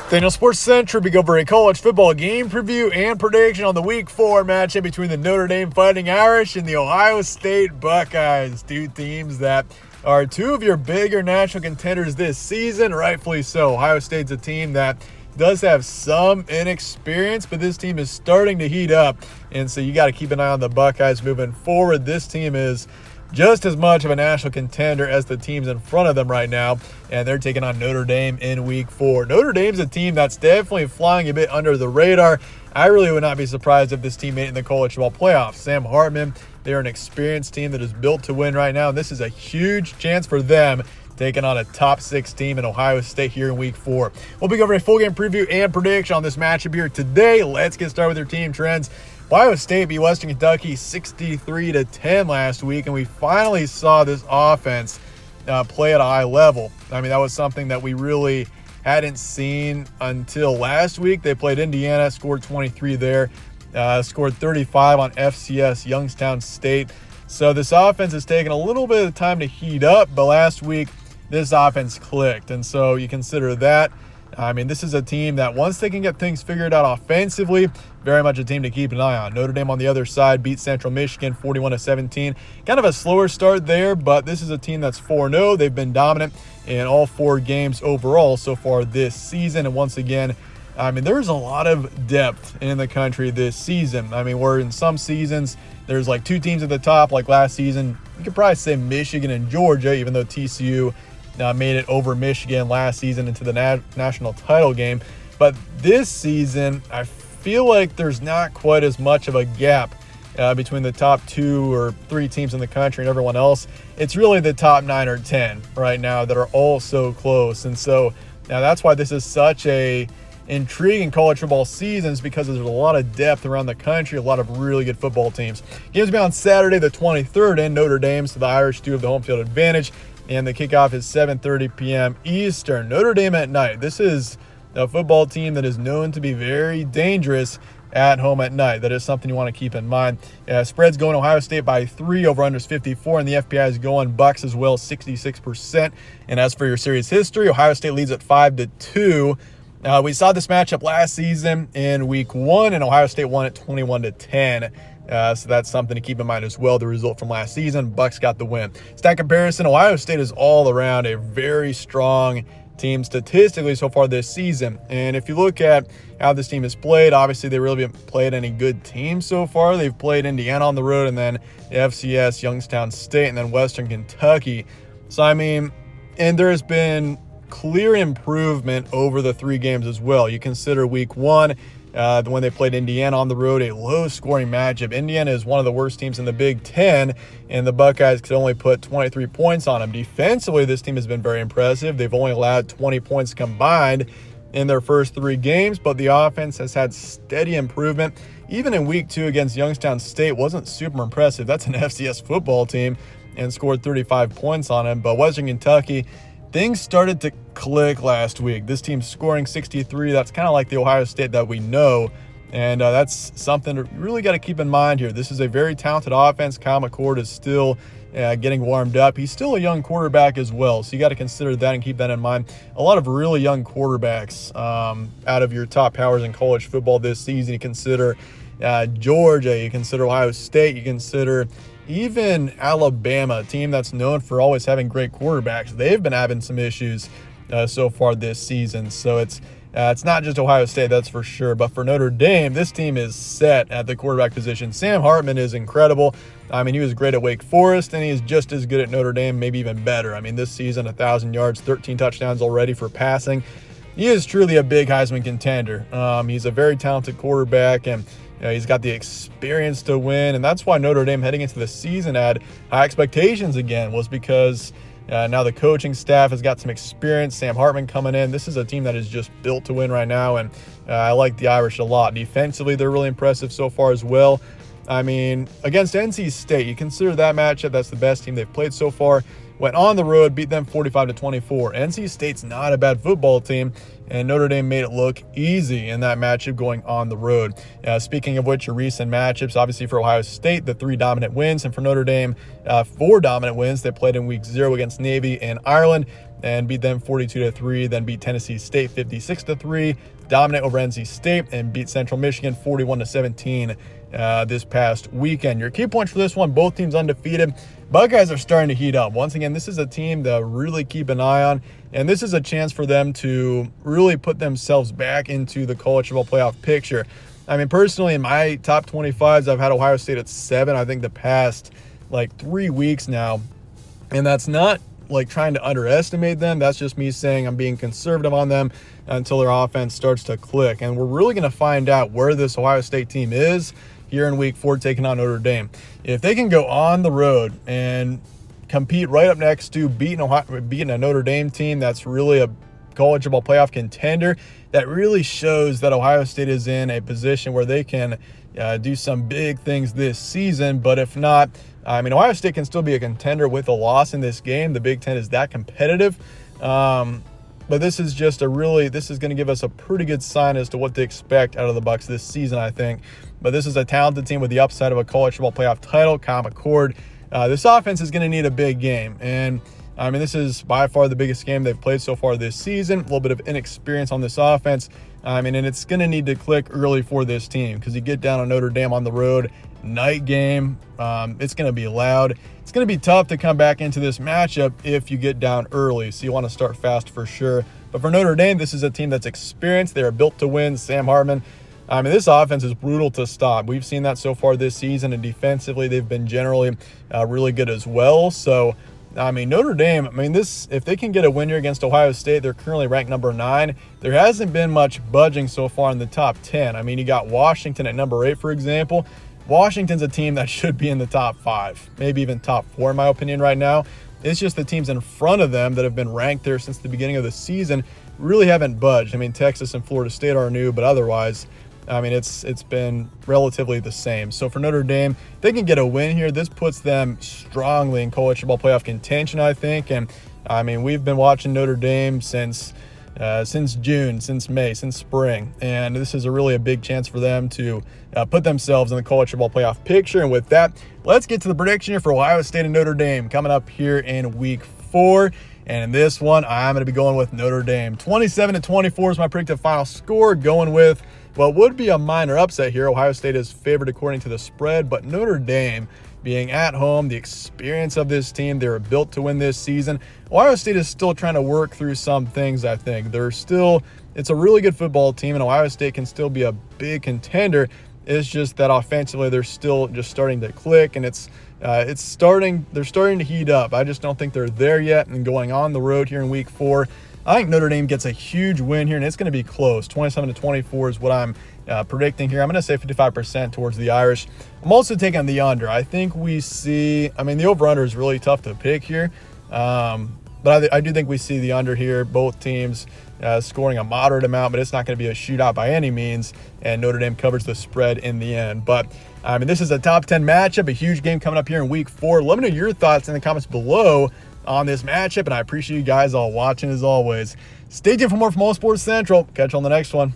Daniel Sports Central, we go over a college football game preview and prediction on the Week 4 matchup between the Notre Dame Fighting Irish and the Ohio State Buckeyes. Two teams that are two of your bigger national contenders this season, rightfully so. Ohio State's a team that does have some inexperience, but this team is starting to heat up, and so you got to keep an eye on the Buckeyes moving forward. This team is just as much of a national contender as the teams in front of them right now, and they're taking on Notre Dame in Week 4. Notre Dame's a team that's definitely flying a bit under the radar. I really would not be surprised if this team made it in the college football playoffs. Sam Hartman, they're an experienced team that is built to win right now, and this is a huge chance for them taking on a top 6 team in Ohio State here in Week 4. We'll be covering a full game preview and prediction on this matchup here today. Let's get started with your team trends. Ohio State beat Western Kentucky 63-10 last week, and we finally saw this offense play at a high level. I mean, that was something that we really hadn't seen until last week. They played Indiana, scored 23 there, scored 35 on FCS Youngstown State. So this offense has taken a little bit of time to heat up, but last week this offense clicked, and so you consider that. I mean, this is a team that once they can get things figured out offensively, very much a team to keep an eye on. Notre Dame on the other side beat Central Michigan 41-17. Kind of a slower start there, but this is a team that's 4-0. They've been dominant in all 4 games overall so far this season. And once again, I mean, there's a lot of depth in the country this season. I mean, where in some seasons there's like 2 teams at the top, like last season. You could probably say Michigan and Georgia, even though TCU made it over Michigan last season into the national title game. But this season, I feel like there's not quite as much of a gap between the top 2 or 3 teams in the country and everyone else. It's really the top 9 or 10 right now that are all so close. And so now that's why this is such a intriguing college football seasons, because there's a lot of depth around the country, a lot of really good football teams. Games will be on Saturday the 23rd in Notre Dame, so the Irish do have the home field advantage. And the kickoff is 7:30 p.m. Eastern. Notre Dame at night. This is a football team that is known to be very dangerous at home at night. That is something you want to keep in mind. Spread's going Ohio State by 3, over-unders 54, and the FPI is going Bucks as well, 66%. And as for your series history, Ohio State leads at 5-2. We saw this matchup last season in Week 1, and Ohio State won it 21-10. So that's something to keep in mind as well. The result from last season, Bucks got the win. Stat comparison, Ohio State is all around a very strong team statistically so far this season. And if you look at how this team has played, obviously they really haven't played any good teams so far. They've played Indiana on the road, and then FCS, Youngstown State, and then Western Kentucky. So, I mean, and there has been clear improvement over the 3 games as well. You consider Week 1, when they played Indiana on the road, a low-scoring matchup. Indiana is one of the worst teams in the Big Ten, and the Buckeyes could only put 23 points on them. Defensively, this team has been very impressive. They've only allowed 20 points combined in their first 3 games, but the offense has had steady improvement. Even in Week 2 against Youngstown State, wasn't super impressive. That's an FCS football team, and scored 35 points on them. But Western Kentucky, things started to click last week. This team's scoring 63. That's kind of like the Ohio State that we know. And that's something to really got to keep in mind here. This is a very talented offense. Kyle McCord is still getting warmed up. He's still a young quarterback as well, so you got to consider that and keep that in mind. A lot of really young quarterbacks out of your top powers in college football this season. You consider Georgia, you consider Ohio State, you consider even Alabama, a team that's known for always having great quarterbacks. They've been having some issues so far this season. So it's not just Ohio State, that's for sure. But for Notre Dame, this team is set at the quarterback position. Sam Hartman is incredible. I mean, he was great at Wake Forest, and he is just as good at Notre Dame, maybe even better. I mean, this season, 1,000 yards, 13 touchdowns already for passing. He is truly a big Heisman contender. He's a very talented quarterback, and he's got the experience to win, and that's why Notre Dame heading into the season had high expectations again, was because now the coaching staff has got some experience. Sam Hartman coming in. This is a team that is just built to win right now, and I like the Irish a lot. Defensively, they're really impressive so far as well. I mean, against NC State, you consider that matchup, that's the best team they've played so far. Went on the road, beat them 45-24. NC State's not a bad football team, and Notre Dame made it look easy in that matchup going on the road. Speaking of which, your recent matchups, obviously for Ohio State, the 3 dominant wins, and for Notre Dame, 4 dominant wins. They played in Week 0 against Navy and Ireland, and beat them 42-3, then beat Tennessee State 56-3, dominate over NC State, and beat Central Michigan 41-17 this past weekend. Your key points for this one, both teams undefeated. Buckeyes are starting to heat up. Once again, this is a team to really keep an eye on, and this is a chance for them to really put themselves back into the college football playoff picture. I mean, personally, in my top 25s, I've had Ohio State at 7, I think the past, 3 weeks now. And that's not, trying to underestimate them. That's just me saying I'm being conservative on them until their offense starts to click. And we're really going to find out where this Ohio State team is here in Week 4 taking on Notre Dame. If they can go on the road and compete right up next to beating a Notre Dame team that's really a college football playoff contender, that really shows that Ohio State is in a position where they can do some big things this season. But if not, I mean, Ohio State can still be a contender with a loss in this game. The Big Ten is that competitive. But this is just this is going to give us a pretty good sign as to what to expect out of the Bucs this season, I think. But this is a talented team with the upside of a college football playoff title. Kyle McCord. This offense is going to need a big game. And I mean, this is by far the biggest game they've played so far this season. A little bit of inexperience on this offense. I mean, and it's going to need to click early for this team because you get down on Notre Dame on the road, night game. It's going to be loud. It's going to be tough to come back into this matchup if you get down early. So you want to start fast for sure. But for Notre Dame, this is a team that's experienced. They are built to win. Sam Hartman. I mean, this offense is brutal to stop. We've seen that so far this season, and defensively, they've been generally really good as well. So, I mean, Notre Dame, if they can get a win here against Ohio State, they're currently ranked number 9. There hasn't been much budging so far in the top 10. I mean, you got Washington at number 8, for example. Washington's a team that should be in the top 5, maybe even top 4, in my opinion, right now. It's just the teams in front of them that have been ranked there since the beginning of the season really haven't budged. I mean, Texas and Florida State are new, but otherwise, I mean, it's been relatively the same. So for Notre Dame, if they can get a win here, this puts them strongly in college football playoff contention, I think. And I mean, we've been watching Notre Dame since June, since May, since spring. And this is really a big chance for them to put themselves in the college football playoff picture. And with that, let's get to the prediction here for Ohio State and Notre Dame coming up here in Week 4. And in this one, I'm going to be going with Notre Dame. 27-24 is my predicted final score, going with what would be a minor upset here. Ohio State is favored according to the spread, but Notre Dame being at home, the experience of this team, they're built to win this season. Ohio State is still trying to work through some things, I think. It's a really good football team, and Ohio State can still be a big contender. It's just that offensively, they're still just starting to click, and they're starting to heat up. I just don't think they're there yet, and going on the road here in Week 4, I think Notre Dame gets a huge win here, and it's going to be close. 27-24 is what I'm predicting here. I'm going to say 55% towards the Irish. I'm also taking the under. I think the over-under is really tough to pick here. But I do think we see the under here. Both teams scoring a moderate amount, but it's not going to be a shootout by any means, and Notre Dame covers the spread in the end. But, I mean, this is a top 10 matchup, a huge game coming up here in Week 4. Let me know your thoughts in the comments below on this matchup, and I appreciate you guys all watching as always. Stay tuned for more from All Sports Central. Catch you on the next one.